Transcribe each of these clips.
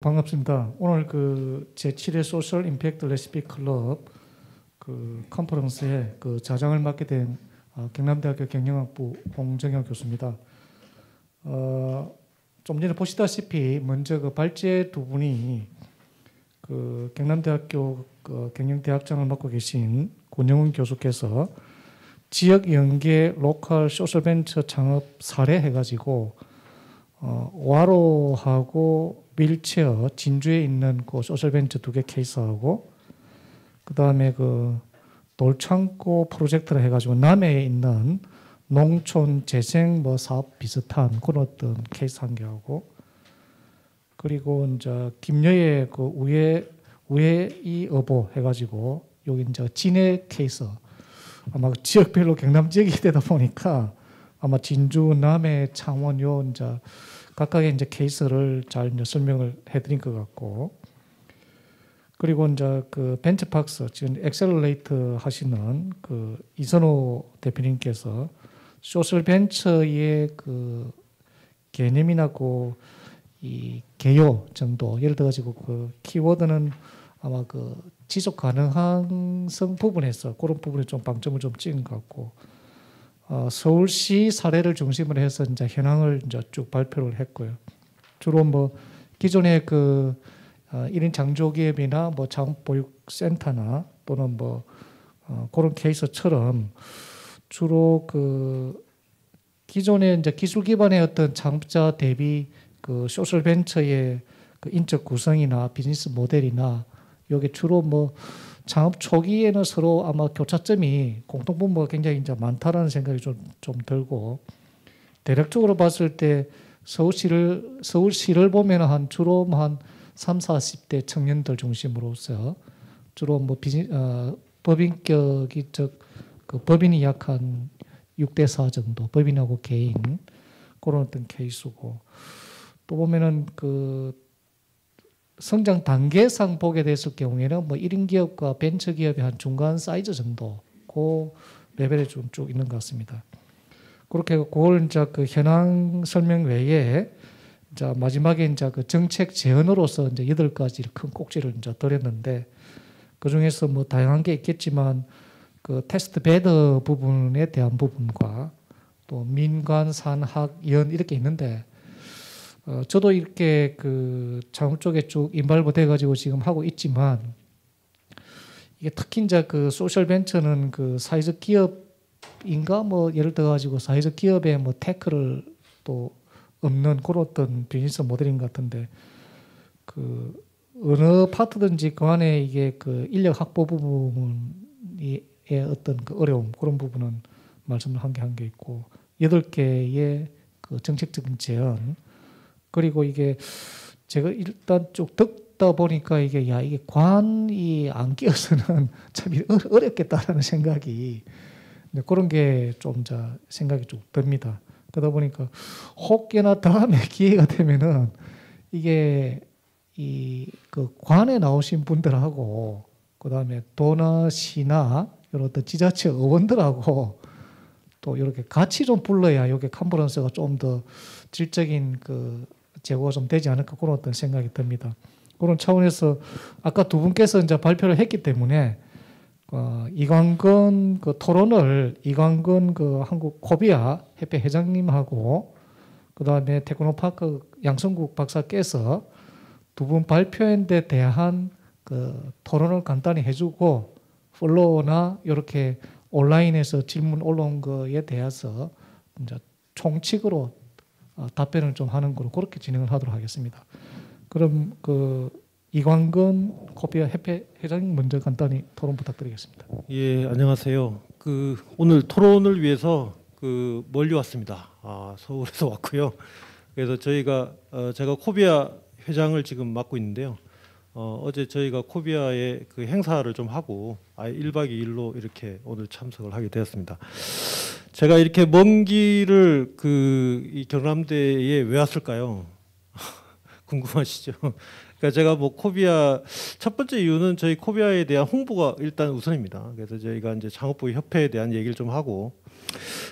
반갑습니다. 오늘 그 제7회 소셜 임팩트 레시피 클럽 그 컨퍼런스에 그 자장을 맡게 된 경남대학교 경영학부 홍정혁 교수입니다. 좀 전에 보시다시피 먼저 그 발제 두 분이 그 경남대학교 그 경영대학장을 맡고 계신 권영훈 교수께서 지역 연계 로컬 소셜벤처 창업 사례 해가지고 와로하고 윌체어 진주에 있는 그 소셜벤처 두 개 케이스하고 그 다음에 그 돌창고 프로젝트를 해가지고 남해에 있는 농촌 재생 뭐 사업 비슷한 그런 어떤 케이스 한 개하고 그리고 이제 김여의 그 우회이 어보 해가지고 여기 이제 진해 케이스 아마 지역별로 경남 지역이 되다 보니까 아마 진주, 남해, 창원 요 이제 각각의 이제 케이스를 잘 이제 설명을 해드린 것 같고 그리고 이제 그 벤처팍스 지금 엑셀러레이터 하시는 그 이선호 대표님께서 소셜 벤처의 그 개념이나 이 개요 정도 예를 들어가지고 그 키워드는 아마 그 지속 가능성 부분에서 그런 부분에 좀 방점을 좀 찍은 것 같고 서울시 사례를 중심으로 해서 이제 현황을 이제 쭉 발표를 했고요. 주로 뭐 기존의 그 1인 창조기업이나 뭐 창업보육센터나 또는 뭐 그런 케이스처럼 주로 그 기존의 이제 기술 기반의 어떤 창업자 대비 그 소셜 벤처의 그 인적 구성이나 비즈니스 모델이나 여기 주로 뭐 창업 초기에는 서로 아마 교차점이 공통분모가 굉장히 이제 많다라는 생각이 좀 들고 대략적으로 봤을 때 서울시를 보면 한 주로 한 30, 40대 청년들 중심으로서 주로 뭐 법인격이 그 법인이 약 한 6대 4 정도 법인하고 개인 그런 어떤 케이스고 또 보면은 그 성장 단계상 보게 됐을 경우에는 뭐 1인 기업과 벤처 기업의 한 중간 사이즈 정도 그 레벨에 좀 쭉 있는 것 같습니다. 그렇게 그걸 이제 그 현황 설명 외에 이제 마지막에 이제 그 정책 제언으로서 이제 8가지 큰 꼭지를 이제 드렸는데 그 중에서 뭐 다양한 게 있겠지만 그 테스트 베드 부분에 대한 부분과 또 민관, 산학, 연 이렇게 있는데 저도 이렇게 그 창업 쪽에 쭉 인발부 돼가지고 지금 하고 있지만 이게 특히 이제 그 소셜 벤처는 그 사회적 기업인가 뭐 예를 들어가지고 사회적 기업의 뭐 테크를 또 없는 그런 어떤 비즈니스 모델인 것 같은데 그 어느 파트든지 그 안에 이게 그 인력 확보 부분의 어떤 그 어려움 그런 부분은 말씀을 한 게 있고 8개의 그 정책적인 제언 그리고 이게 제가 일단 쭉 듣다 보니까 이게 관이 안 끼어서는 참 어렵겠다라는 생각이 그런 게 좀 생각이 좀 듭니다. 그러다 보니까 혹여나 다음에 기회가 되면은 이게 그 관에 나오신 분들하고 그 다음에 도나 시나 이런 어떤 지자체 의원들하고 또 이렇게 같이 좀 불러야 이게 컨퍼런스가 좀 더 질적인 그 제고가 좀 되지 않을까 그런 어떤 생각이 듭니다. 그런 차원에서 아까 두 분께서 이제 발표를 했기 때문에 이광근 그 토론을 이광근 그 한국 코비아 협회 회장님하고 그 다음에 테크노파크 양성국 박사께서 두 분 발표에 대한 그 토론을 간단히 해주고 팔로우나 이렇게 온라인에서 질문 올라온 거에 대해서 이제 총칙으로 답변을 좀 하는 거로 그렇게 진행을 하도록 하겠습니다. 그럼 그 이광근 코비아 협회 회장님 먼저 간단히 토론 부탁드리겠습니다. 예, 안녕하세요. 그 오늘 토론을 위해서 그 멀리 왔습니다. 서울에서 왔고요. 그래서 제가 코비아 회장을 지금 맡고 있는데요. 어제 저희가 코비아의 그 행사를 좀 하고 1박 2일로 이렇게 오늘 참석을 하게 되었습니다. 제가 이렇게 먼 길을 이 경남대에 왜 왔을까요? 궁금하시죠? 그러니까 제가 뭐 코비아 첫 번째 이유는 저희 코비아에 대한 홍보가 일단 우선입니다. 그래서 저희가 이제 창업부 협회에 대한 얘기를 좀 하고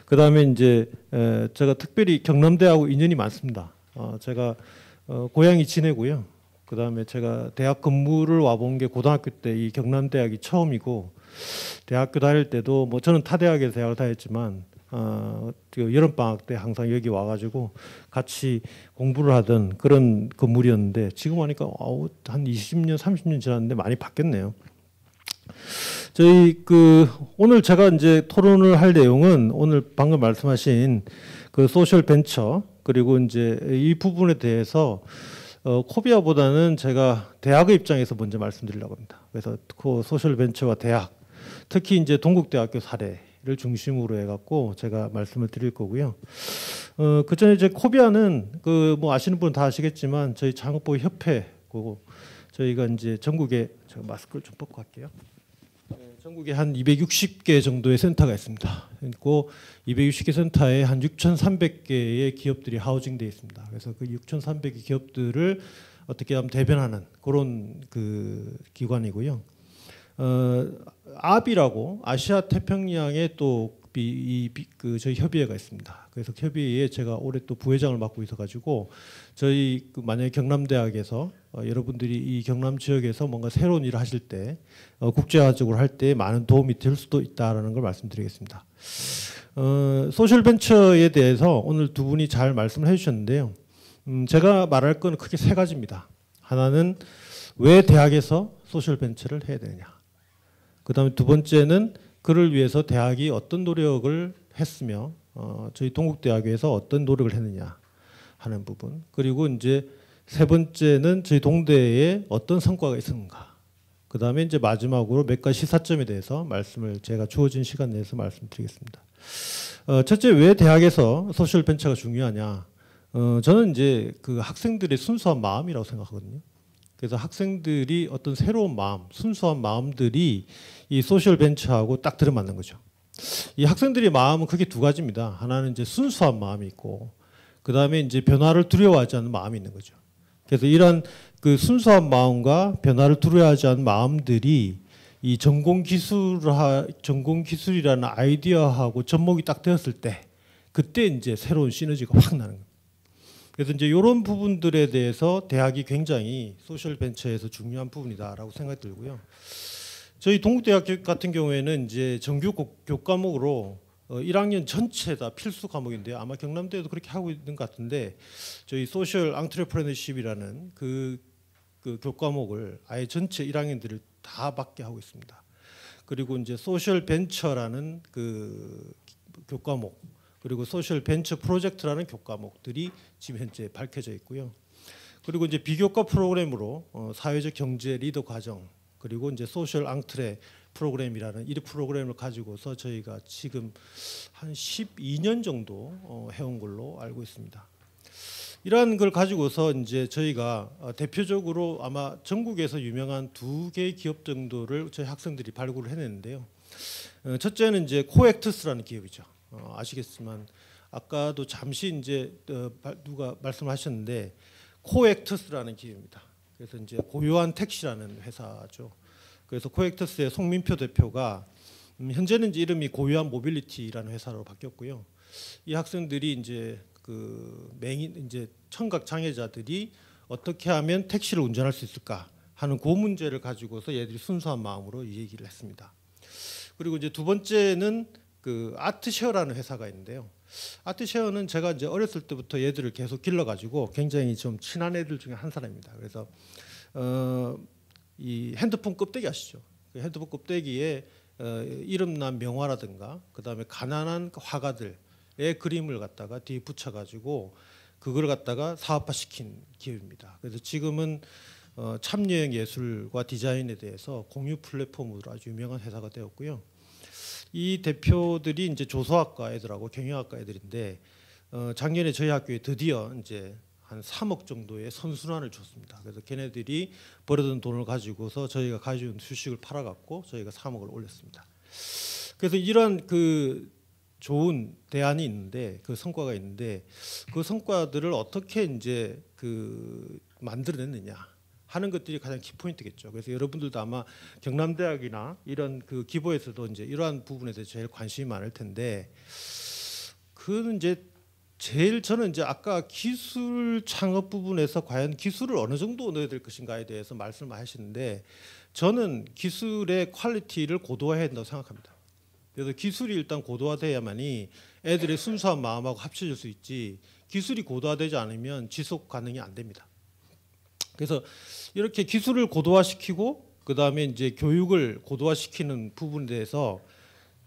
그 다음에 이제 제가 특별히 경남대하고 인연이 많습니다. 제가 고향이 진해고요. 그다음에 제가 대학 근무를 와본 게 고등학교 때 이 경남대학이 처음이고 대학교 다닐 때도 뭐 저는 타 대학에서 대학을 다녔지만 그 여름 방학 때 항상 여기 와가지고 같이 공부를 하던 그런 건물이었는데 지금 하니까 한 20년, 30년 지났는데 많이 바뀌었네요. 저희 그 오늘 제가 이제 토론을 할 내용은 오늘 방금 말씀하신 그 소셜 벤처 그리고 이제 이 부분에 대해서 코비아보다는 제가 대학의 입장에서 먼저 말씀드리려고 합니다. 그래서 그 소셜 벤처와 대학, 특히 이제 동국대학교 사례를 중심으로 해갖고 제가 말씀을 드릴 거고요. 그 전에 이제 코비아는 그 뭐 아시는 분은 다 아시겠지만 저희 창업부 협회고 저희가 이제 전국에 제가 마스크를 좀 벗고 할게요. 전국에 한 260개 정도의 센터가 있습니다. 그리고 260개 센터에 한 6,300개의 기업들이 하우징되어 있습니다. 그래서 그 6,300개 기업들을 어떻게 하면 대변하는 그런 그 기관이고요. 아비라고 아시아 태평양에 또 그 저희 협의회가 있습니다. 그래서 협의회에 제가 올해 또 부회장을 맡고 있어가지고 저희 그 만약에 경남대학에서 여러분들이 이 경남 지역에서 뭔가 새로운 일을 하실 때 국제화적으로 할 때 많은 도움이 될 수도 있다라는 걸 말씀드리겠습니다. 소셜 벤처에 대해서 오늘 두 분이 잘 말씀을 해주셨는데요. 제가 말할 건 크게 세 가지입니다. 하나는 왜 대학에서 소셜 벤처를 해야 되느냐. 그다음에 두 번째는 그를 위해서 대학이 어떤 노력을 했으며 저희 동국대학에서 어떤 노력을 했느냐 하는 부분. 그리고 이제 세 번째는 저희 동대에 어떤 성과가 있었는가. 그다음에 이제 마지막으로 몇 가지 시사점에 대해서 말씀을 제가 주어진 시간 내에서 말씀드리겠습니다. 첫째, 왜 대학에서 소셜 벤처가 중요하냐? 저는 이제 그 학생들의 순수한 마음이라고 생각하거든요. 그래서 학생들이 어떤 새로운 마음, 순수한 마음들이 이 소셜 벤처하고 딱 들어맞는 거죠. 이 학생들의 마음은 크게 두 가지입니다. 하나는 이제 순수한 마음이 있고, 그 다음에 이제 변화를 두려워하지 않는 마음이 있는 거죠. 그래서 이런 그 순수한 마음과 변화를 두려워하지 않는 마음들이 이 전공 기술이라는 아이디어하고 접목이 딱 되었을 때, 그때 이제 새로운 시너지가 확 나는 거예요. 그래서 이제 이런 부분들에 대해서 대학이 굉장히 소셜 벤처에서 중요한 부분이다라고 생각이 들고요. 저희 동국대학 같은 경우에는 이제 정규 교과목으로 1학년 전체 다 필수 과목인데요. 아마 경남대도 그렇게 하고 있는 것 같은데 저희 소셜 앙트레프레너십이라는 그 교과목을 아예 전체 1학년들을 다 받게 하고 있습니다. 그리고 이제 소셜 벤처라는 그 교과목 그리고 소셜 벤처 프로젝트라는 교과목들이 지금 현재 밝혀져 있고요. 그리고 이제 비교과 프로그램으로 사회적 경제 리더 과정 그리고 이제 소셜 앙트레 프로그램이라는 이 프로그램을 가지고서 저희가 지금 한 12년 정도 해온 걸로 알고 있습니다. 이러한 걸 가지고서 이제 저희가 대표적으로 아마 전국에서 유명한 두 개의 기업 정도를 저희 학생들이 발굴을 해냈는데요. 첫째는 이제 코엑트스라는 기업이죠. 아시겠지만 아까도 잠시 이제 누가 말씀하셨는데 코엑트스라는 기업입니다. 그래서 이제 고요한 택시라는 회사죠. 그래서 코엑트스의 송민표 대표가 현재는 이제 이름이 고요한 모빌리티라는 회사로 바뀌었고요. 이 학생들이 이제 그 맹인 이제 청각 장애자들이 어떻게 하면 택시를 운전할 수 있을까 하는 그 문제를 가지고서 얘들이 순수한 마음으로 이 얘기를 했습니다. 그리고 이제 두 번째는 그 아트쉐어라는 회사가 있는데요. 아트쉐어는 제가 이제 어렸을 때부터 얘들을 계속 길러가지고 굉장히 좀 친한 애들 중에 한 사람입니다. 그래서 이 핸드폰 껍데기 아시죠? 그 핸드폰 껍데기에 이름난 명화라든가 그다음에 가난한 화가들의 그림을 갖다가 뒤에 붙여가지고 그걸 갖다가 사업화시킨 기업입니다. 그래서 지금은 참여형 예술과 디자인에 대해서 공유 플랫폼으로 아주 유명한 회사가 되었고요. 이 대표들이 이제 조소학과 애들하고 경영학과 애들인데 작년에 저희 학교에 드디어 이제 한 3억 정도의 선순환을 줬습니다. 그래서 걔네들이 벌어둔 돈을 가지고서 저희가 가져온 주식을 팔아갖고 저희가 3억을 올렸습니다. 그래서 이런 그 좋은 대안이 있는데 그 성과가 있는데 그 성과들을 어떻게 이제 그 만들어냈느냐 하는 것들이 가장 키포인트겠죠. 그래서 여러분들도 아마 경남대학이나 이런 그 기보에서도 이제 이러한 부분에 대해서 제일 관심이 많을 텐데 그는 이제 제일 저는 이제 아까 기술 창업 부분에서 과연 기술을 어느 정도 넣어야 될 것인가에 대해서 말씀을 하시는데 저는 기술의 퀄리티를 고도화해야 된다고 생각합니다. 그래서 기술이 일단 고도화돼야만이 애들의 순수한 마음하고 합쳐질 수 있지 기술이 고도화되지 않으면 지속 가능이 안 됩니다. 그래서 이렇게 기술을 고도화시키고 그다음에 이제 교육을 고도화시키는 부분에 대해서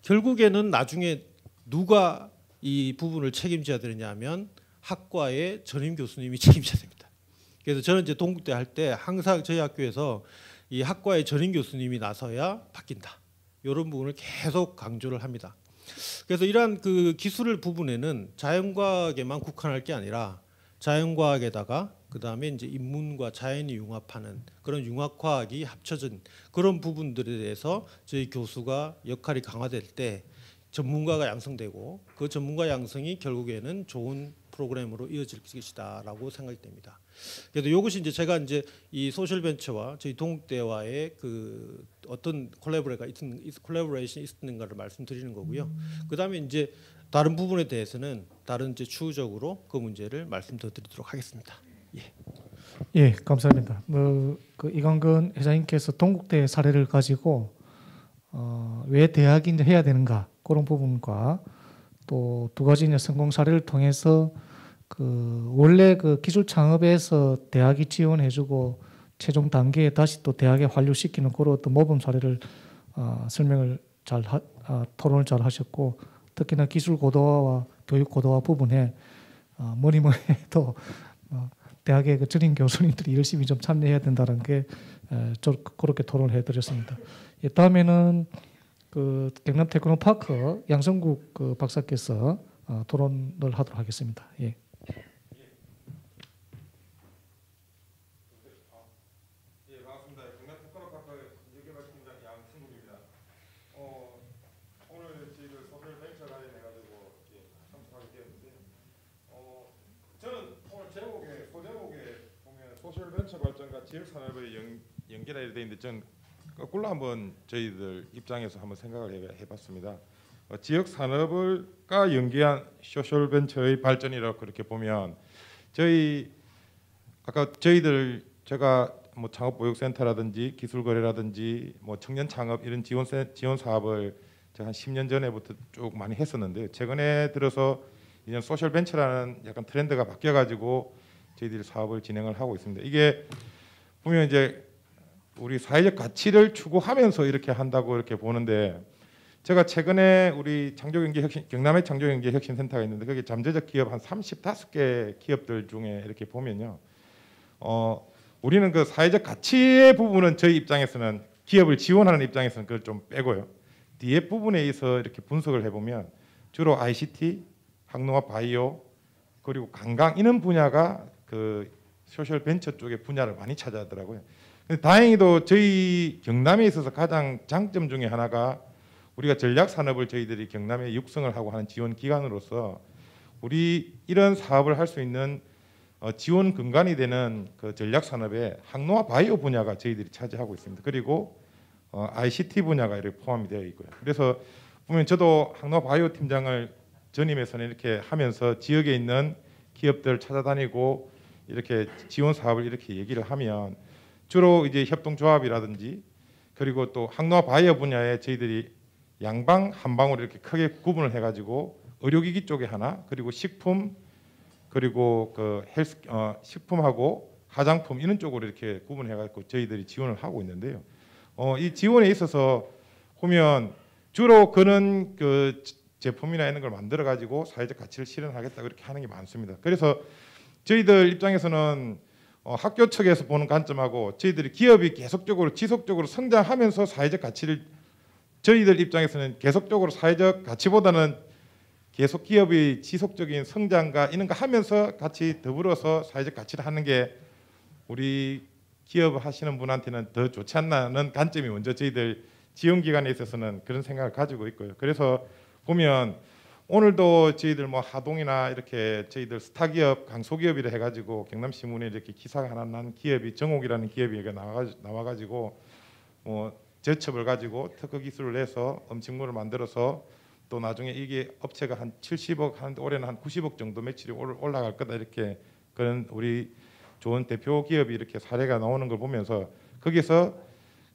결국에는 나중에 누가 이 부분을 책임져야 되느냐 하면 학과의 전임 교수님이 책임져야 됩니다. 그래서 저는 이제 동국대 할 때 항상 저희 학교에서 이 학과의 전임 교수님이 나서야 바뀐다. 이런 부분을 계속 강조를 합니다. 그래서 이러한 그 기술 부분에는 자연과학에만 국한할 게 아니라 자연과학에다가 그다음에 이제 인문과 자연이 융합하는 그런 융합과학이 합쳐진 그런 부분들에 대해서 저희 교수가 역할이 강화될 때 전문가가 양성되고 그 전문가 양성이 결국에는 좋은 프로그램으로 이어질 것이다라고 생각이 됩니다. 그래서 이것이 이제 제가 이제 이 소셜 벤처와 저희 동국대와의 그 어떤 콜라보레이션이 있는가를 말씀드리는 거고요. 그다음에 이제 다른 부분에 대해서는 다른 이제 추후적으로 그 문제를 말씀드리도록 하겠습니다. 예. 예, 감사합니다. 그 이광근 회장님께서 동국대 사례를 가지고 왜 대학이 이제 해야 되는가 그런 부분과 또 두 가지 이제 성공 사례를 통해서 그 원래 그 기술 창업에서 대학이 지원해주고 최종 단계에 다시 또 대학에 환류시키는 그런 어떤 모범 사례를 설명을 토론을 잘 하셨고 특히나 기술 고도화와 교육 고도화 부분에 뭐니 해도 대학의 그 전임 교수님들이 열심히 좀 참여해야 된다는 게 그렇게 토론을 해드렸습니다. 예, 다음에는 그 경남 테크노파크 양성국 그 박사께서 토론을 하도록 하겠습니다. 예. 반갑습니다. 경남 테크노파크 인재개발팀장 양승국입니다. 오늘 저희들 소셜 벤처 관련해가지고 참석하게 되었는데, 저는 오늘 소제목에 보면 소셜 벤처 발전과 지역 산업의 연결이 되어 있는데, 전 거꾸로 한번 저희들 입장에서 한번 생각을 해봤습니다. 지역 산업을과 연계한 소셜 벤처의 발전이라고 그렇게 보면 아까 제가 뭐 창업보육센터라든지 기술거래라든지 뭐 청년 창업 이런 지원 사업을 제가 한 10년 전에부터 쭉 많이 했었는데 최근에 들어서 이제 소셜 벤처라는 약간 트렌드가 바뀌어가지고 저희들이 사업을 진행을 하고 있습니다. 이게 보면 이제 우리 사회적 가치를 추구하면서 이렇게 한다고 이렇게 보는데 제가 최근에 우리 경남의 창조경제혁신센터가 있는데 거기 잠재적 기업 한 35개 기업들 중에 이렇게 보면요. 우리는 그 사회적 가치의 부분은 저희 입장에서는 기업을 지원하는 입장에서는 그걸 좀 빼고요. 뒤에 부분에 있어 이렇게 분석을 해보면 주로 ICT, 항로화 바이오 그리고 관광 이런 분야가 그 소셜 벤처 쪽의 분야를 많이 차지하더라고요. 근데 다행히도 저희 경남에 있어서 가장 장점 중에 하나가 우리가 전략 산업을 저희들이 경남에 육성을 하고 하는 지원 기관으로서 우리 이런 사업을 할 수 있는 지원 근간이 되는 그 전략 산업의 항로화 바이오 분야가 저희들이 차지하고 있습니다. 그리고 ICT 분야가 이렇게 포함이 되어 있고요. 그래서 보면 저도 항로화 바이오 팀장을 전임해서는 이렇게 하면서 지역에 있는 기업들 찾아다니고 이렇게 지원 사업을 이렇게 얘기를 하면 주로 이제 협동조합이라든지 그리고 또 항로화 바이오 분야에 저희들이 양방 한방으로 이렇게 크게 구분을 해가지고 의료기기 쪽에 하나 그리고 식품 그리고 그 식품하고 화장품 이런 쪽으로 이렇게 구분해가지고 저희들이 지원을 하고 있는데요. 이 지원에 있어서 보면 주로 그런 그 제품이나 이런 걸 만들어 가지고 사회적 가치를 실현하겠다 그렇게 하는 게 많습니다. 그래서 저희들 입장에서는 학교 측에서 보는 관점하고 저희들이 기업이 계속적으로 지속적으로 성장하면서 사회적 가치를 저희들 입장에서는 계속적으로 사회적 가치보다는 계속 기업이 지속적인 성장과 이런 거 하면서 같이 더불어서 사회적 가치를 하는 게 우리 기업 하시는 분한테는 더 좋지 않나는 관점이 먼저 저희들 지원 기관에 있어서는 그런 생각을 가지고 있고요. 그래서 보면 오늘도 저희들 뭐 하동이나 이렇게 저희들 스타 기업, 강소 기업이라 해가지고 경남신문에 이렇게 기사가 하나 난 기업이 정옥이라는 기업이 나와가지고 뭐 제첩을 가지고 특허 기술을 내서 음식물을 만들어서 또 나중에 이게 업체가 한 70억 하는데 올해는 한 90억 정도 매출이 올라갈 거다 이렇게 그런 우리 좋은 대표 기업이 이렇게 사례가 나오는 걸 보면서 거기서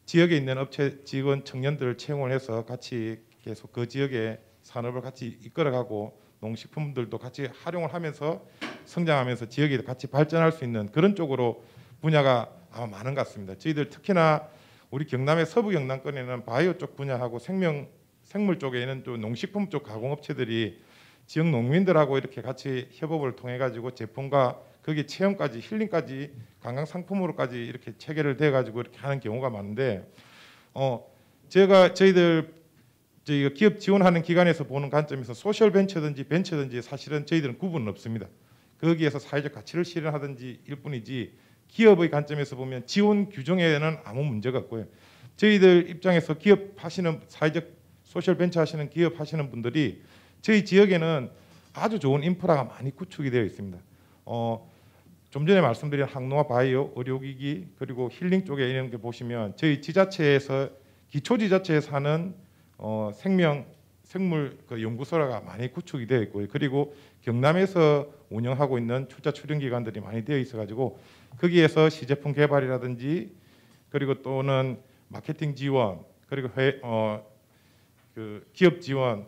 지역에 있는 업체 직원 청년들을 채용을 해서 같이 계속 그 지역의 산업을 같이 이끌어가고 농식품들도 같이 활용을 하면서 성장하면서 지역이 같이 발전할 수 있는 그런 쪽으로 분야가 아마 많은 것 같습니다. 저희들 특히나 우리 경남의 서부 경남권에는 바이오 쪽 분야하고 생물 쪽에는 또 농식품 쪽 가공업체들이 지역 농민들하고 이렇게 같이 협업을 통해 가지고 제품과 거기 체험까지 힐링까지 관광 상품으로까지 이렇게 체계를 대 가지고 이렇게 하는 경우가 많은데 저희가 기업 지원하는 기관에서 보는 관점에서 소셜 벤처든지 사실은 저희들은 구분은 없습니다. 거기에서 사회적 가치를 실현하든지 일 뿐이지 기업의 관점에서 보면 지원 규정에는 아무 문제가 없고요. 저희들 입장에서 기업 하시는 사회적 소셜 벤처 하시는 기업 하시는 분들이 저희 지역에는 아주 좋은 인프라가 많이 구축이 되어 있습니다. 좀 전에 말씀드린 항노화 바이오, 의료기기 그리고 힐링 쪽에 이런 게 보시면 저희 지자체에서 기초 지자체에서 하는 생물 그 연구소가 많이 구축이 되어 있고요. 그리고 경남에서 운영하고 있는 출자 출연 기관들이 많이 되어 있어가지고 거기에서 시제품 개발이라든지 그리고 또는 마케팅 지원 그리고 그 기업 지원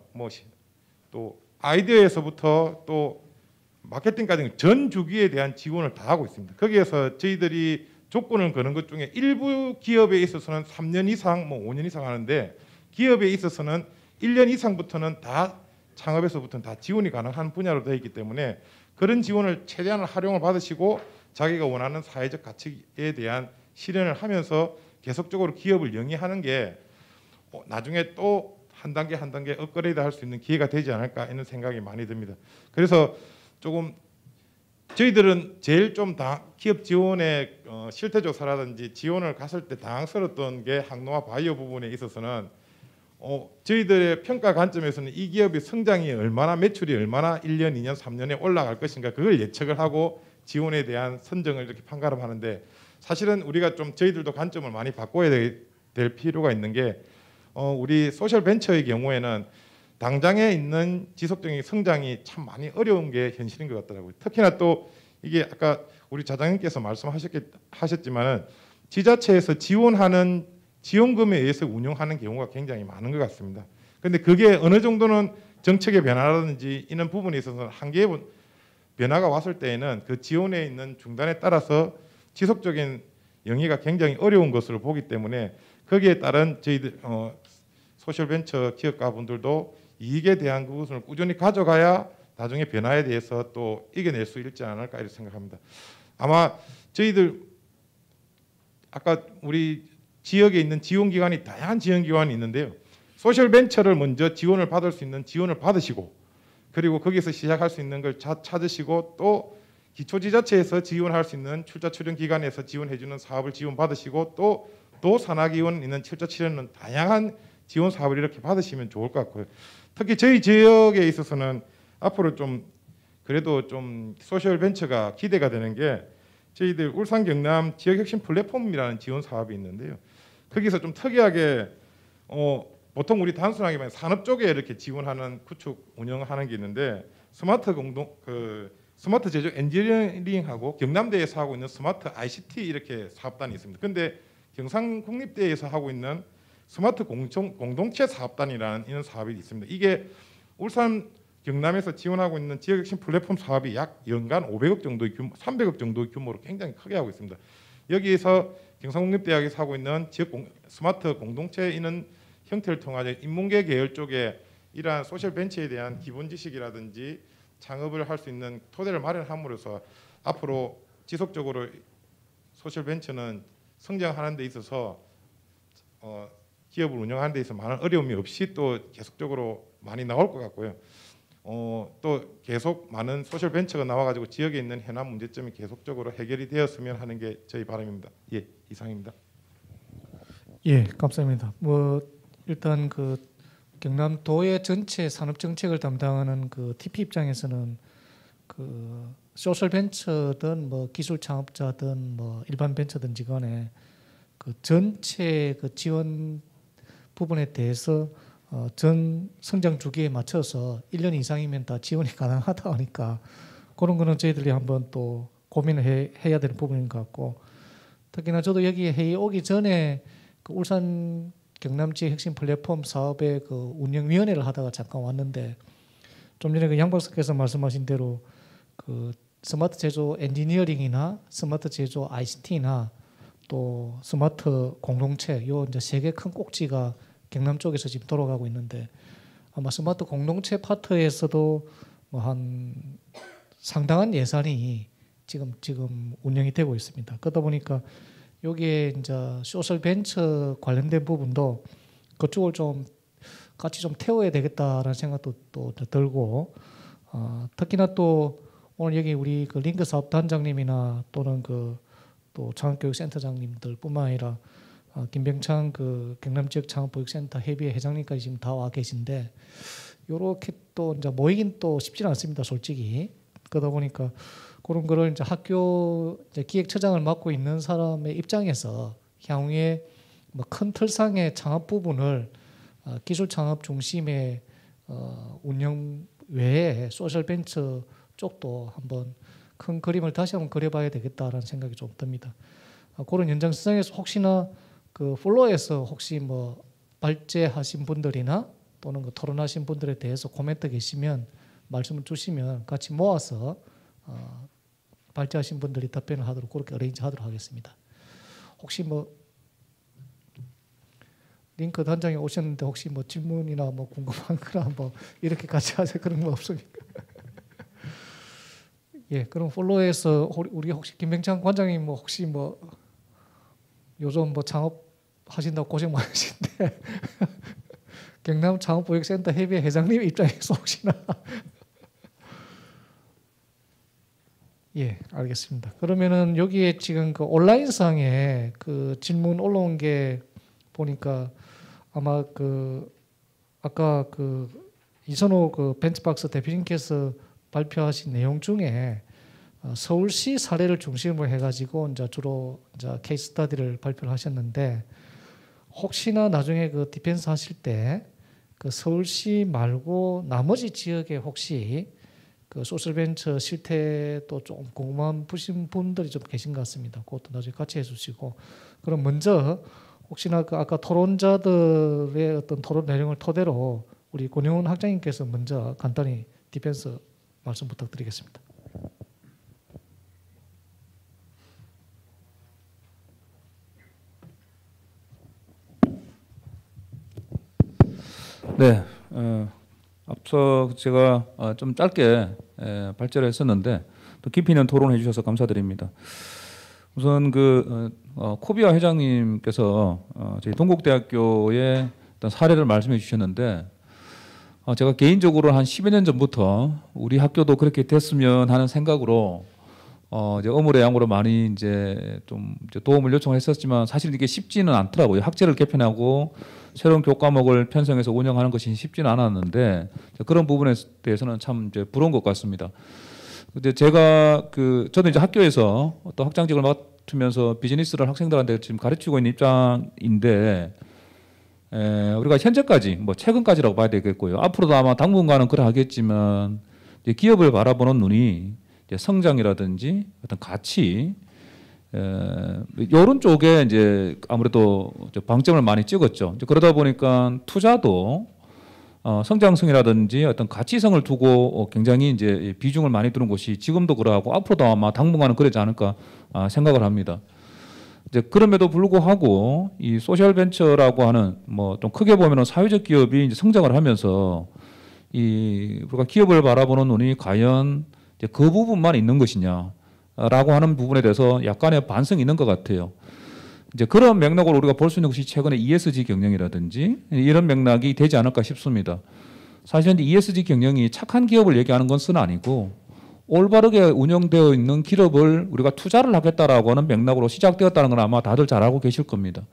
또 아이디어에서부터 또 마케팅까지 전 주기에 대한 지원을 다 하고 있습니다. 거기에서 저희들이 조건을 거는 것 중에 일부 기업에 있어서는 3년 이상 5년 이상 하는데 기업에 있어서는 1년 이상부터는 다 창업에서부터는 다 지원이 가능한 분야로 되어 있기 때문에 그런 지원을 최대한 활용을 받으시고 자기가 원하는 사회적 가치에 대한 실현을 하면서 계속적으로 기업을 영위하는 게 나중에 또 한 단계 업그레이드 할 수 있는 기회가 되지 않을까 이런 생각이 많이 듭니다. 그래서 조금 저희들은 제일 좀 기업 지원의 실태 조사라든지 지원을 갔을 때 당황스러웠던 게 항노화 바이오 부분에 있어서는 저희들의 평가 관점에서는 이 기업의 성장이 얼마나 매출이 얼마나 1년, 2년, 3년에 올라갈 것인가 그걸 예측을 하고 지원에 대한 선정을 이렇게 판가름 하는데 사실은 우리가 좀 저희들도 관점을 많이 바꿔야 될 필요가 있는 게 우리 소셜 벤처의 경우에는 당장에 있는 지속적인 성장이 참 많이 어려운 게 현실인 것 같더라고요. 특히나 또 이게 아까 우리 자장님께서 말씀하셨지만은 지자체에서 지원하는 지원금에 의해서 운영하는 경우가 굉장히 많은 것 같습니다. 그런데 그게 어느 정도는 정책의 변화라든지 이런 부분에 있어서 한계의 변화가 왔을 때에는 그 지원에 있는 중단에 따라서 지속적인 영위가 굉장히 어려운 것으로 보기 때문에 거기에 따른 저희들 소셜벤처 기업가분들도 이익에 대한 그것을 꾸준히 가져가야 나중에 변화에 대해서 또 이겨낼 수 있지 않을까 이렇게 생각합니다. 아마 저희들 아까 우리 지역에 있는 지원기관이 다양한 지원기관이 있는데요. 소셜벤처를 먼저 지원을 받을 수 있는 지원을 받으시고 그리고 거기서 시작할 수 있는 걸 찾으시고 또 기초지자체에서 지원할 수 있는 출자 출연 기관에서 지원해주는 사업을 지원받으시고 또 산하기원 있는 출자 출연은 다양한 지원 사업을 이렇게 받으시면 좋을 것 같고요. 특히 저희 지역에 있어서는 앞으로 좀 그래도 좀 소셜 벤처가 기대가 되는 게 저희들 울산 경남 지역 혁신 플랫폼이라는 지원 사업이 있는데요. 거기서 좀 특이하게 보통 우리 단순하게 말해 산업 쪽에 이렇게 지원하는 구축 운영하는 게 있는데 스마트 제조 엔지니어링하고 경남대에서 하고 있는 스마트 ICT 이렇게 사업단이 있습니다. 근데 경상국립대에서 하고 있는 스마트 공동체 사업단이라는 이런 사업이 있습니다. 이게 울산 경남에서 지원하고 있는 지역혁신 플랫폼 사업이 약 연간 500억 정도의 규모, 300억 정도의 규모로 굉장히 크게 하고 있습니다. 여기에서 경상국립대학에서 하고 있는 지역 스마트 공동체 이런 형태를 통하여 인문계 계열 쪽에 이러한 소셜 벤처에 대한 기본 지식이라든지 창업을 할 수 있는 토대를 마련함으로써 앞으로 지속적으로 소셜 벤처는 성장하는 데 있어서 기업을 운영하는 데 있어서 많은 어려움이 없이 또 계속적으로 많이 나올 것 같고요. 또 계속 많은 소셜 벤처가 나와가지고 지역에 있는 현안 문제점이 계속적으로 해결이 되었으면 하는 게 저희 바람입니다. 예, 이상입니다. 예, 감사합니다. 일단 그 경남도의 전체 산업 정책을 담당하는 그 TP 입장에서는 그 소셜 벤처든 기술 창업자든 일반 벤처든지 간에 그 전체 그 지원 부분에 대해서 전 성장 주기에 맞춰서 1년 이상이면 다 지원이 가능하다 하니까 그런 거는 저희들이 한번 또 고민을 해야 되는 부분인 것 같고, 특히나 저도 여기 회의 오기 전에 그 울산 경남 지역 핵심 플랫폼 사업의 그 운영위원회를 하다가 잠깐 왔는데, 좀 전에 그 양 박사께서 말씀하신 대로 그 스마트 제조 엔지니어링이나 스마트 제조 ICT나 또 스마트 공동체, 요 이제 세 개 큰 꼭지가 경남 쪽에서 지금 돌아가고 있는데, 아마 스마트 공동체 파트에서도 뭐 한 상당한 예산이 지금 운영이 되고 있습니다. 그러다 보니까 여기에 이제 소셜 벤처 관련된 부분도 그쪽을 좀 같이 좀 태워야 되겠다라는 생각도 또 들고, 특히나 또 오늘 여기 우리 그 링크 사업단장님이나 또는 그 또 창업교육센터장님들뿐만 아니라 김병창 그 경남 지역 창업보육센터 협의회 회장님까지 지금 다 와 계신데, 요렇게 또 이제 모이긴 또 쉽지는 않습니다, 솔직히. 그러다 보니까 그런 거를 이제 학교 이제 기획처장을 맡고 있는 사람의 입장에서 향후에 뭐 큰 틀상의 창업 부분을 기술 창업 중심의 운영 외에 소셜 벤처 쪽도 한번 큰 그림을 다시 한번 그려봐야 되겠다라는 생각이 좀 듭니다. 그런 연장선상에서 혹시나 그 플로어에서 혹시 뭐 발제하신 분들이나 또는 그 토론하신 분들에 대해서 코멘트 계시면 말씀을 주시면 같이 모아서 발제하신 분들이 답변을 하도록 그렇게 어레인지하도록 하겠습니다. 혹시 뭐 링크 단장이 오셨는데 혹시 뭐 질문이나 뭐 궁금한 거나 뭐 이렇게 같이 하세요, 그런 거 없습니까? 예, 그럼 플로어에서 우리 혹시 김병창 관장님 뭐 혹시 뭐 요즘 뭐 창업 하신다고 고생 많으신데 경남 창업보육센터 협의회 회장님 입장에서 혹시나 예, 알겠습니다. 그러면은 여기에 지금 그 온라인상에 그 질문 올라온 게 보니까 아마 그 아까 그 이선호 그 벤츠박스 대표님께서 발표하신 내용 중에 서울시 사례를 중심으로 해가지고 이제 주로 이제 케이스 스터디를 발표를 하셨는데, 혹시나 나중에 그 디펜스 하실 때 그 서울시 말고 나머지 지역에 혹시 그 소셜벤처 실태도 좀 궁금한 분들이 좀 계신 것 같습니다. 그것도 나중에 같이 해주시고, 그럼 먼저 혹시나 그 아까 토론자들의 어떤 토론 내용을 토대로 우리 권영훈 학장님께서 먼저 간단히 디펜스 말씀 부탁드리겠습니다. 네, 앞서 제가 좀 짧게 발제를 했었는데 또 깊이 있는 토론해 주셔서 감사드립니다. 우선 그 코비아 회장님께서 저희 동국대학교의 어떤 사례를 말씀해 주셨는데, 제가 개인적으로 한 10여 년 전부터 우리 학교도 그렇게 됐으면 하는 생각으로 이제 어물의 많이 이제 좀 도움을 요청했었지만 사실 이게 쉽지는 않더라고요. 학제를 개편하고 새로운 교과목을 편성해서 운영하는 것이 쉽지는 않았는데, 그런 부분에 대해서는 참 이제 부러운 것 같습니다. 근데 제가 저도 이제 학교에서 또 학장직을 맡으면서 비즈니스를 학생들한테 지금 가르치고 있는 입장인데, 우리가 현재까지 뭐 최근까지라고 봐야 되겠고요. 앞으로도 아마 당분간은 그래 하겠지만 이제 기업을 바라보는 눈이 이제 성장이라든지 어떤 가치 이런 쪽에 이제 아무래도 방점을 많이 찍었죠. 이제 그러다 보니까 투자도 성장성이라든지 어떤 가치성을 두고 굉장히 이제 비중을 많이 두는 곳이 지금도 그러하고 앞으로도 아마 당분간은 그러지 않을까 생각을 합니다. 이제 그럼에도 불구하고 이 소셜 벤처라고 하는 뭐 좀 크게 보면은 사회적 기업이 이제 성장을 하면서 우리가 기업을 바라보는 눈이 과연 이제 그 부분만 있는 것이냐라고 하는 부분에 대해서 약간의 반성이 있는 것 같아요. 이제 그런 맥락으로 우리가 볼 수 있는 것이 최근에 ESG 경영이라든지 이런 맥락이 되지 않을까 싶습니다. 사실은 ESG 경영이 착한 기업을 얘기하는 것은 아니고 올바르게 운영되어 있는 기업을 우리가 투자를 하겠다라고 하는 맥락으로 시작되었다는 건 아마 다들 잘 알고 계실 겁니다.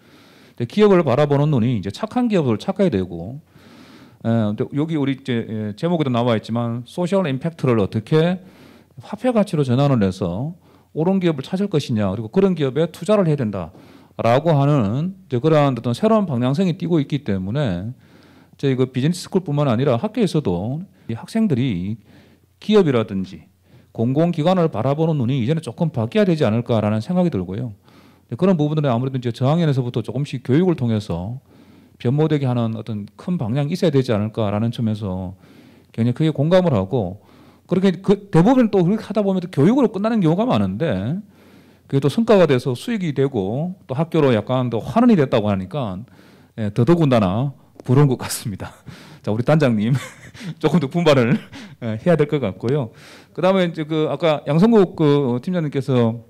기업을 바라보는 눈이 이제 착한 기업을 찾아야 되고, 여기 우리 이제 제목에도 나와 있지만 소셜 임팩트를 어떻게 화폐 가치로 전환을 해서 옳은 기업을 찾을 것이냐, 그리고 그런 기업에 투자를 해야 된다라고 하는 이제 그러한 어떤 새로운 방향성이 띄고 있기 때문에 저희 그 비즈니스 스쿨뿐만 아니라 학교에서도 이 학생들이 기업이라든지 공공기관을 바라보는 눈이 이제는 조금 바뀌어야 되지 않을까라는 생각이 들고요. 그런 부분들은 아무래도 이제 저학년에서부터 조금씩 교육을 통해서 변모되게 하는 어떤 큰 방향이 있어야 되지 않을까라는 점에서 굉장히 크게 공감을 하고, 그렇게 그 대부분 또 그렇게 하다 보면 또 교육으로 끝나는 경우가 많은데 그게 또 성과가 돼서 수익이 되고 또 학교로 약간 더 환원이 됐다고 하니까 더더군다나 부러운 것 같습니다. 자, 우리 단장님 조금 더 분발을 해야 될 것 같고요. 그다음에 이제 그 아까 양성국 그 팀장님께서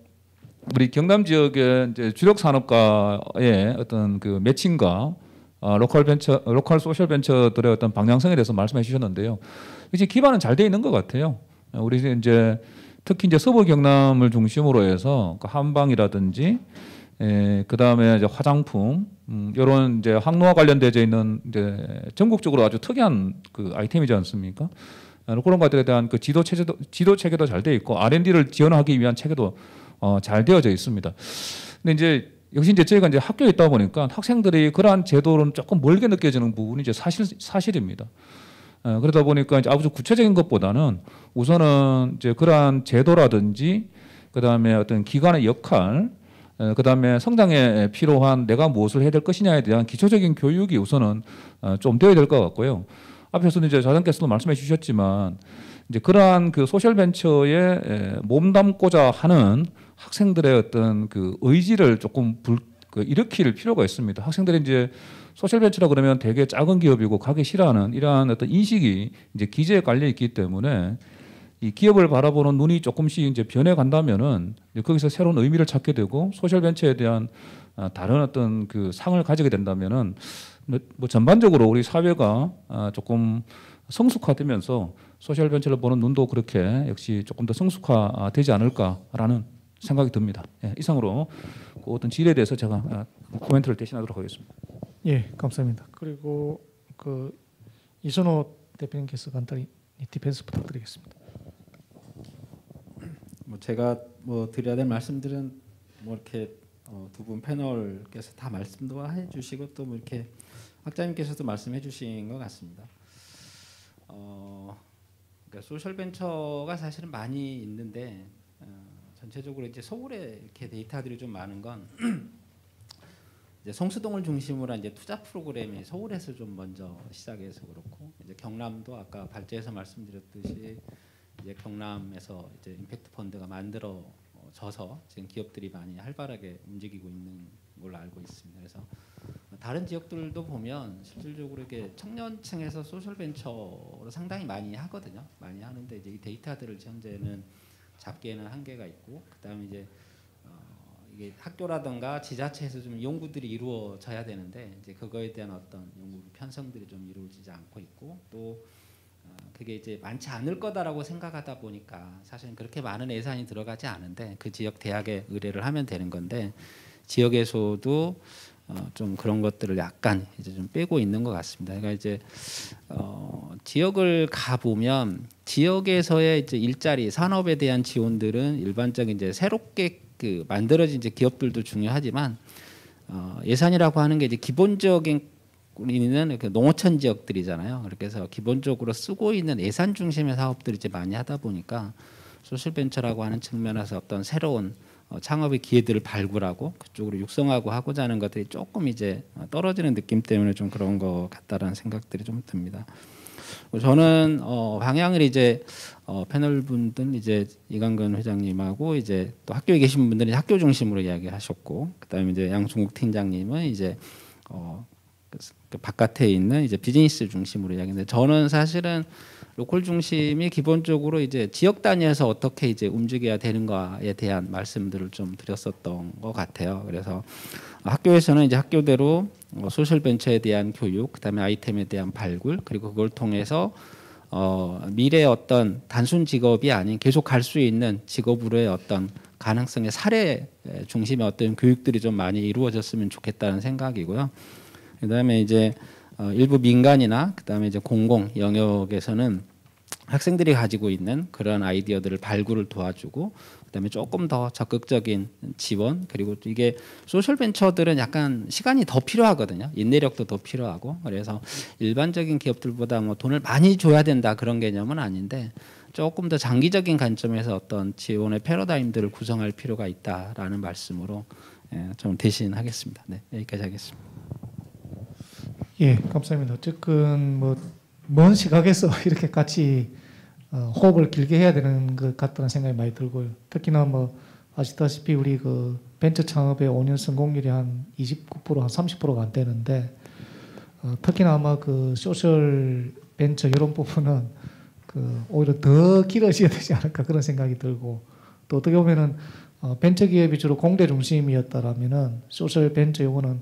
우리 경남 지역의 이제 주력 산업과의 어떤 그 매칭과 로컬 소셜 벤처들의 어떤 방향성에 대해서 말씀해 주셨는데요. 이제 기반은 잘 돼 있는 것 같아요. 우리 이제 특히 이제 서부 경남을 중심으로 해서 그 한방이라든지 그 다음에 이제 화장품 이런 이제 항로와 관련되어 있는 이제 전국적으로 아주 특이한 그 아이템이지 않습니까? 그런 것들에 대한 그 지도 체계도 잘 돼 있고 R&D를 지원하기 위한 체계도 잘 되어져 있습니다. 근데 이제 역시 이제 저희가 이제 학교에 있다 보니까 학생들이 그러한 제도는 조금 멀게 느껴지는 부분이 이제 사실입니다. 그러다 보니까 이제 아주 구체적인 것보다는 우선은 이제 그러한 제도라든지 그다음에 어떤 기관의 역할, 그다음에 성장에 필요한 내가 무엇을 해야 될 것이냐에 대한 기초적인 교육이 우선은 좀 되어야 될 것 같고요. 앞에서도 이제 자장께서도 말씀해 주셨지만 이제 그러한 그 소셜 벤처에 몸담고자 하는 학생들의 어떤 그 의지를 조금 일으킬 필요가 있습니다. 학생들이 이제 소셜 벤처라 그러면 되게 작은 기업이고 가기 싫어하는 이러한 어떤 인식이 이제 기재에 깔려 있기 때문에 이 기업을 바라보는 눈이 조금씩 이제 변해 간다면은 거기서 새로운 의미를 찾게 되고 소셜 벤처에 대한 다른 어떤 그 상을 가지게 된다면은 뭐 전반적으로 우리 사회가 조금 성숙화되면서 소셜 벤처를 보는 눈도 그렇게 역시 조금 더 성숙화되지 않을까라는 생각이 듭니다. 예, 이상으로 그 어떤 질에 대해서 제가 코멘트를 대신하도록 하겠습니다. 예, 감사합니다. 그리고 그 이선호 대표님께서 간단히 디펜스 부탁드리겠습니다. 뭐 제가 뭐 드려야 될 말씀들은 뭐 이렇게 두 분 패널께서 다 말씀도 해주시고 또 뭐 이렇게 학자님께서도 말씀해주신 것 같습니다. 그러니까 소셜 벤처가 사실은 많이 있는데 전체적으로 이제 서울에 이렇게 데이터들이 좀 많은 건 이제 성수동을 중심으로 한 이제 투자 프로그램이 서울에서 좀 먼저 시작해서 그렇고 이제 경남도 아까 발제해서 말씀드렸듯이 이제 경남에서 이제 임팩트 펀드가 만들어져서 지금 기업들이 많이 활발하게 움직이고 있는 걸로 알고 있습니다. 그래서 다른 지역들도 보면 실질적으로 이렇게 청년층에서 소셜 벤처로 상당히 많이 하거든요. 많이 하는데 이제 이 데이터들을 현재는 잡기에는 한계가 있고 그다음에 이제 이게 학교라든가 지자체에서 좀 연구들이 이루어져야 되는데 이제 그거에 대한 어떤 연구 편성들이 좀 이루어지지 않고 있고 또 그게 이제 많지 않을 거다라고 생각하다 보니까 사실은 그렇게 많은 예산이 들어가지 않은데 그 지역 대학에 의뢰를 하면 되는 건데 지역에서도 좀 그런 것들을 약간 이제 좀 빼고 있는 것 같습니다. 그러니까 이제 지역을 가 보면 지역에서의 이제 일자리 산업에 대한 지원들은 일반적인 이제 새롭게 그 만들어진 이제 기업들도 중요하지만 예산이라고 하는 게 이제 기본적인 우리는 그 농어촌 지역들이잖아요. 그렇게 해서 기본적으로 쓰고 있는 예산 중심의 사업들을 이제 많이 하다 보니까 소셜 벤처라고 하는 측면에서 어떤 새로운 창업의 기회들을 발굴하고 그쪽으로 육성하고 하고자 하는 것들이 조금 이제 떨어지는 느낌 때문에 좀 그런 것 같다라는 생각들이 좀 듭니다. 저는 방향을 이제 패널 분들 이제 이강근 회장님하고 이제 또 학교에 계신 분들이 학교 중심으로 이야기하셨고 그다음에 이제 양중국 팀장님은 이제 그 바깥에 있는 이제 비즈니스 중심으로 이야기했는데 저는 사실은 로컬 중심이 기본적으로 이제 지역 단위에서 어떻게 이제 움직여야 되는가에 대한 말씀들을 좀 드렸었던 것 같아요. 그래서 학교에서는 이제 학교대로 소셜 벤처에 대한 교육, 그다음에 아이템에 대한 발굴, 그리고 그걸 통해서 미래의 어떤 단순 직업이 아닌 계속 갈 수 있는 직업으로의 어떤 가능성의 사례 중심의 어떤 교육들이 좀 많이 이루어졌으면 좋겠다는 생각이고요. 그다음에 이제 일부 민간이나 그다음에 이제 공공 영역에서는 학생들이 가지고 있는 그런 아이디어들을 발굴을 도와주고 그다음에 조금 더 적극적인 지원 그리고 이게 소셜 벤처들은 약간 시간이 더 필요하거든요. 인내력도 더 필요하고 그래서 일반적인 기업들보다 뭐 돈을 많이 줘야 된다 그런 개념은 아닌데 조금 더 장기적인 관점에서 어떤 지원의 패러다임들을 구성할 필요가 있다라는 말씀으로 좀 대신하겠습니다. 네, 여기까지 하겠습니다. 예, 감사합니다. 어쨌든 뭐 먼 시각에서 이렇게 같이 호흡을 길게 해야 되는 것 같다는 생각이 많이 들고요. 특히나 뭐 아시다시피 우리 그 벤처 창업의 5년 성공률이 한 29%, 한 30%가 안 되는데 특히나 아마 그 소셜 벤처 이런 부분은 그 오히려 더 길어져야 되지 않을까 그런 생각이 들고 또 어떻게 보면은 벤처 기업이 주로 공대 중심이었다라면은 소셜 벤처 요거는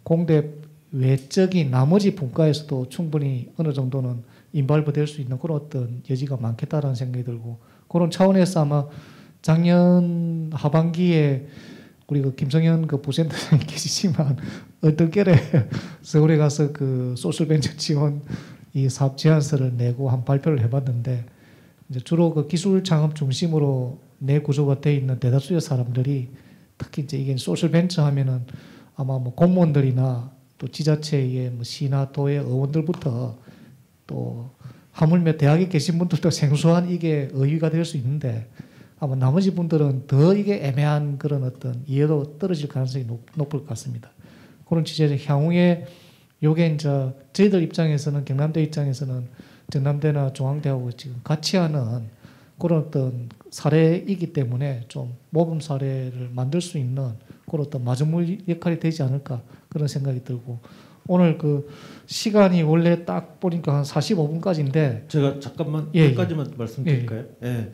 공대 외적인 나머지 분과에서도 충분히 어느 정도는 인발브 될 수 있는 그런 어떤 여지가 많겠다라는 생각이 들고 그런 차원에서 아마 작년 하반기에 우리 그 김성현 그 부센터장이 계시지만 얼떨결에 서울에 가서 그 소셜벤처 지원 이 사업 제안서를 내고 한 발표를 해봤는데 이제 주로 그 기술 창업 중심으로 내 구조가 돼 있는 대다수의 사람들이 특히 이제 이게 소셜벤처 하면은 아마 뭐 공무원들이나 또 지자체의 뭐 시나 도의 의원들부터 또 하물며 대학에 계신 분들도 생소한 이게 의의가 될 수 있는데 아마 나머지 분들은 더 이게 애매한 그런 어떤 이해도 떨어질 가능성이 높을 것 같습니다. 그런 취지에서 향후에 요게 이제 저희들 입장에서는 경남대 입장에서는 전남대나 중앙대하고 지금 같이 하는 그런 어떤 사례이기 때문에 좀 모범 사례를 만들 수 있는 그런 어떤 마중물 역할이 되지 않을까 그런 생각이 들고 오늘 그 시간이 원래 딱 보니까 한 45분까지인데 제가 잠깐만 예, 몇 가지만 말씀드릴까요? 예.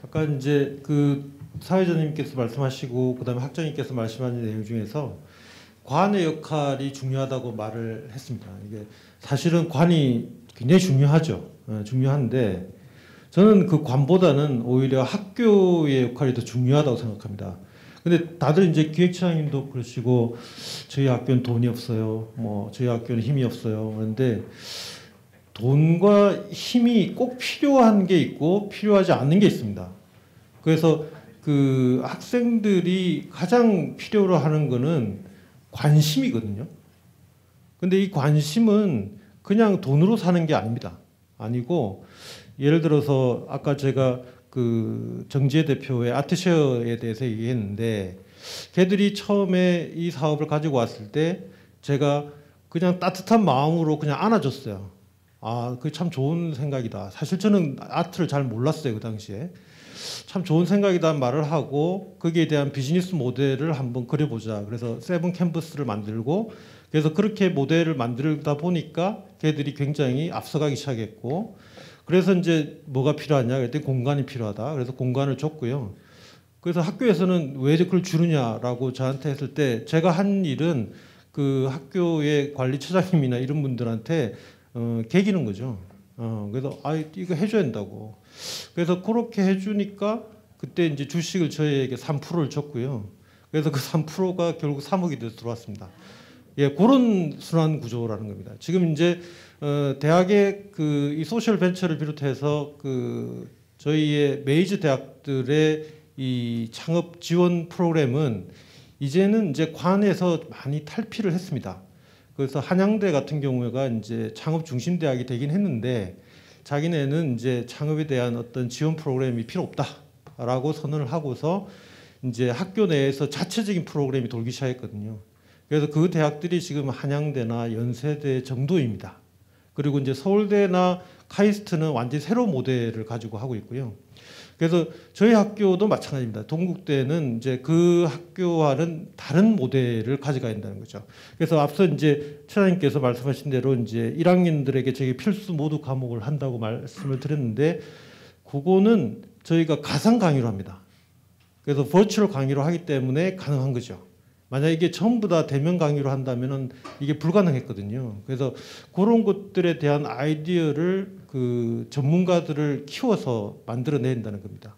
아까 이제 그 사회자님께서 말씀하시고 그다음에 학장님께서 말씀하신 내용 중에서 관의 역할이 중요하다고 말을 했습니다. 이게 사실은 관이 굉장히 중요하죠. 중요한데 저는 그 관보다는 오히려 학교의 역할이 더 중요하다고 생각합니다. 근데 다들 이제 기획처장님도 그러시고 저희 학교는 돈이 없어요. 뭐 저희 학교는 힘이 없어요. 그런데 돈과 힘이 꼭 필요한 게 있고 필요하지 않는 게 있습니다. 그래서 그 학생들이 가장 필요로 하는 거는 관심이거든요. 근데 이 관심은 그냥 돈으로 사는 게 아닙니다. 아니고 예를 들어서 아까 제가 그 정지혜 대표의 아트쉐어에 대해서 얘기했는데 걔들이 처음에 이 사업을 가지고 왔을 때 제가 그냥 따뜻한 마음으로 그냥 안아줬어요. 아, 그게 참 좋은 생각이다. 사실 저는 아트를 잘 몰랐어요, 그 당시에. 참 좋은 생각이다 말을 하고 거기에 대한 비즈니스 모델을 한번 그려보자. 그래서 세븐 캔버스를 만들고 그래서 그렇게 모델을 만들다 보니까 걔들이 굉장히 앞서가기 시작했고 그래서 이제 뭐가 필요하냐 그랬더니 공간이 필요하다. 그래서 공간을 줬고요. 그래서 학교에서는 왜 그걸 주느냐라고 저한테 했을 때 제가 한 일은 그 학교의 관리처장님이나 이런 분들한테 개기는 거죠. 그래서 이거 해줘야 된다고. 그래서 그렇게 해주니까 그때 이제 주식을 저희에게 3%를 줬고요. 그래서 그 3%가 결국 3억이 돼서 들어왔습니다. 예, 그런 순환 구조라는 겁니다. 지금 이제 대학의 그 이 소셜 벤처를 비롯해서 그 저희의 메이저 대학들의 이 창업 지원 프로그램은 이제는 이제 관에서 많이 탈피를 했습니다. 그래서 한양대 같은 경우가 이제 창업 중심 대학이 되긴 했는데 자기네는 이제 창업에 대한 어떤 지원 프로그램이 필요 없다라고 선언을 하고서 이제 학교 내에서 자체적인 프로그램이 돌기 시작했거든요. 그래서 그 대학들이 지금 한양대나 연세대 정도입니다. 그리고 이제 서울대나 카이스트는 완전히 새로운 모델을 가지고 하고 있고요. 그래서 저희 학교도 마찬가지입니다. 동국대는 이제 그 학교와는 다른 모델을 가져가야 된다는 거죠. 그래서 앞서 이제 차장님께서 말씀하신 대로 이제 1학년들에게 저희 필수 모두 과목을 한다고 말씀을 드렸는데 그거는 저희가 가상 강의로 합니다. 그래서 버추얼 강의로 하기 때문에 가능한 거죠. 만약 이게 전부 다 대면 강의로 한다면은 이게 불가능했거든요. 그래서 그런 것들에 대한 아이디어를 그 전문가들을 키워서 만들어낸다는 겁니다.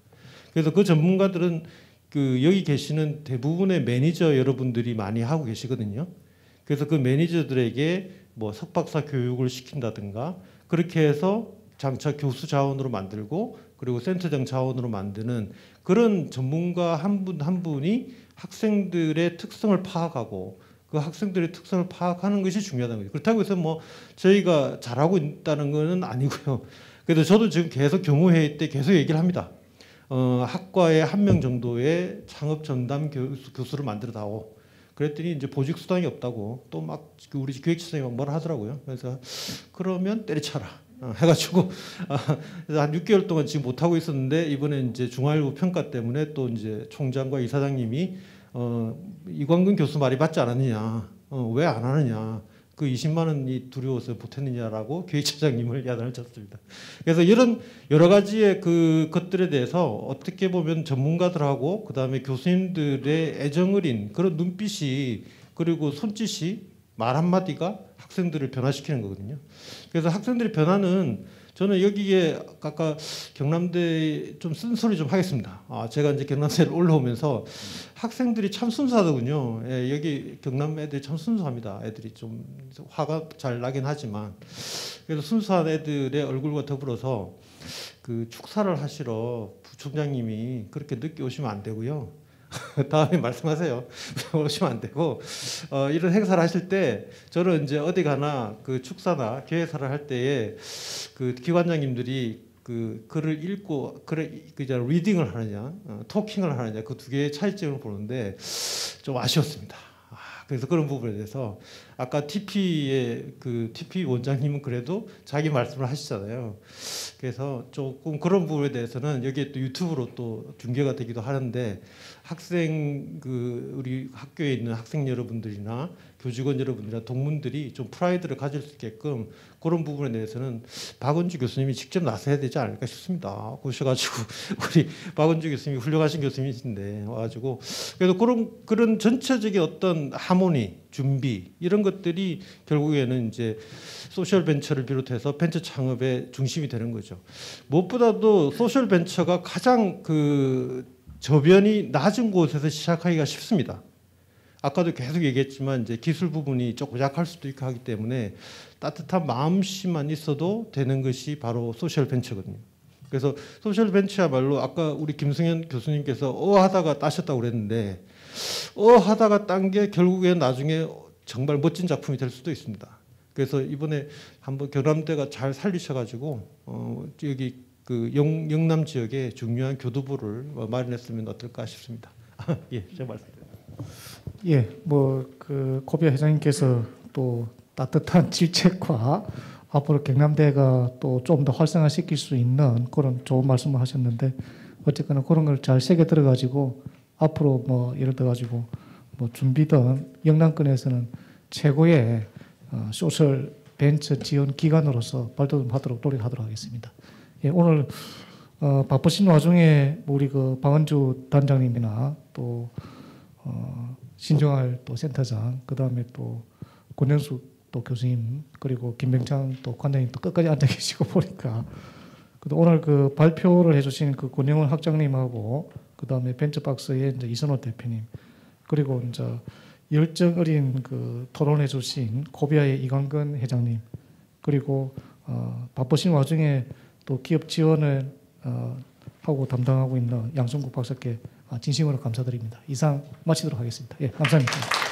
그래서 그 전문가들은 그 여기 계시는 대부분의 매니저 여러분들이 많이 하고 계시거든요. 그래서 그 매니저들에게 뭐 석박사 교육을 시킨다든가 그렇게 해서 장차 교수 자원으로 만들고 그리고 센터장 자원으로 만드는 그런 전문가 한 분 한 분이 학생들의 특성을 파악하고 그 학생들의 특성을 파악하는 것이 중요하다는 거죠. 그렇다고 해서 뭐 저희가 잘하고 있다는 것은 아니고요. 그래도 저도 지금 계속 경호회의 때 계속 얘기를 합니다. 학과에 한 명 정도의 창업 전담 교수를 만들어 다오. 그랬더니 이제 보직 수당이 없다고 또 막 우리 기획처장이 막 뭐라 하더라고요. 그래서 그러면 때려쳐라 해가지고 한 6개월 동안 지금 못 하고 있었는데 이번에 이제 중앙일보 평가 때문에 또 이제 총장과 이사장님이 이광근 교수 말이 맞지 않았느냐, 왜 안 하느냐. 그 20만 원이 두려워서 못했느냐라고 기획처장님을 야단을 쳤습니다. 그래서 이런 여러 가지의 그 것들에 대해서 어떻게 보면 전문가들하고 그 다음에 교수님들의 애정어린 그런 눈빛이 그리고 손짓이 말 한마디가 학생들을 변화시키는 거거든요. 그래서 학생들의 변화는 저는 여기에 아까 경남대 좀 쓴소리 좀 하겠습니다. 제가 이제 경남대를 올라오면서 학생들이 참 순수하더군요. 예, 여기 경남 애들이 참 순수합니다. 애들이 좀 화가 잘 나긴 하지만 그래서 순수한 애들의 얼굴과 더불어서 그 축사를 하시러 부총장님이 그렇게 늦게 오시면 안 되고요. 다음에 말씀하세요. 오시면 안 되고 이런 행사를 하실 때 저는 이제 어디 가나 그 축사나 개회사를 할 때에 그 기관장님들이 그 글을 읽고 그냥 리딩을 하느냐 토킹을 하느냐 그 두 개의 차이점을 보는데 좀 아쉬웠습니다. 그래서 그런 부분에 대해서 아까 TP의 그 TP 원장님은 그래도 자기 말씀을 하시잖아요. 그래서 조금 그런 부분에 대해서는 여기에 또 유튜브로 또 중계가 되기도 하는데 학생 그 우리 학교에 있는 학생 여러분들이나 교직원 여러분들이나 동문들이 좀 프라이드를 가질 수 있게끔 그런 부분에 대해서는 박은주 교수님이 직접 나서야 되지 않을까 싶습니다. 오셔가지고 우리 박은주 교수님이 훌륭하신 교수님이신데 와가지고 그래서 그런 전체적인 어떤 하모니, 준비 이런 것들이 결국에는 이제 소셜 벤처를 비롯해서 벤처 창업의 중심이 되는 거죠. 무엇보다도 소셜 벤처가 가장 그 저변이 낮은 곳에서 시작하기가 쉽습니다. 아까도 계속 얘기했지만 이제 기술 부분이 조금 약할 수도 있고 하기 때문에 따뜻한 마음씨만 있어도 되는 것이 바로 소셜 벤처거든요. 그래서 소셜 벤처야말로 아까 우리 김승현 교수님께서 하다가 따셨다고 그랬는데 하다가 딴 게 결국엔 나중에 정말 멋진 작품이 될 수도 있습니다. 그래서 이번에 한번 경남대가 잘 살리셔가지고 여기 그 영남 지역에 중요한 교두보를 마련했으면 어떨까 싶습니다. 예, 제가 말씀드립니다. 예, 뭐 그 코비아 회장님께서 또 따뜻한 질책과 앞으로 경남대가 또 좀 더 활성화시킬 수 있는 그런 좋은 말씀을 하셨는데 어쨌거나 그런 걸 잘 새겨 들어가지고 앞으로 뭐 예를 들어 가지고 뭐 준비든 영남권에서는 최고의 소셜 벤처 지원 기관으로서 발돋움하도록 노력하도록 하겠습니다. 예, 오늘 바쁘신 와중에 우리 그 박은주 단장님이나 또 신종할 또 센터장, 그 다음에 또 권영숙 또 교수님, 그리고 김병창 또 관장님 또 끝까지 앉아 계시고 보니까 오늘 그 발표를 해주신 그 권영원 학장님하고 그 다음에 벤처박스의 이제 이선호 대표님, 그리고 이제 열정 어린 그 토론해주신 코비아의 이광근 회장님, 그리고 바쁘신 와중에 또 기업 지원을 하고 담당하고 있는 양성국 박사께 진심으로 감사드립니다. 이상 마치도록 하겠습니다. 예, 감사합니다.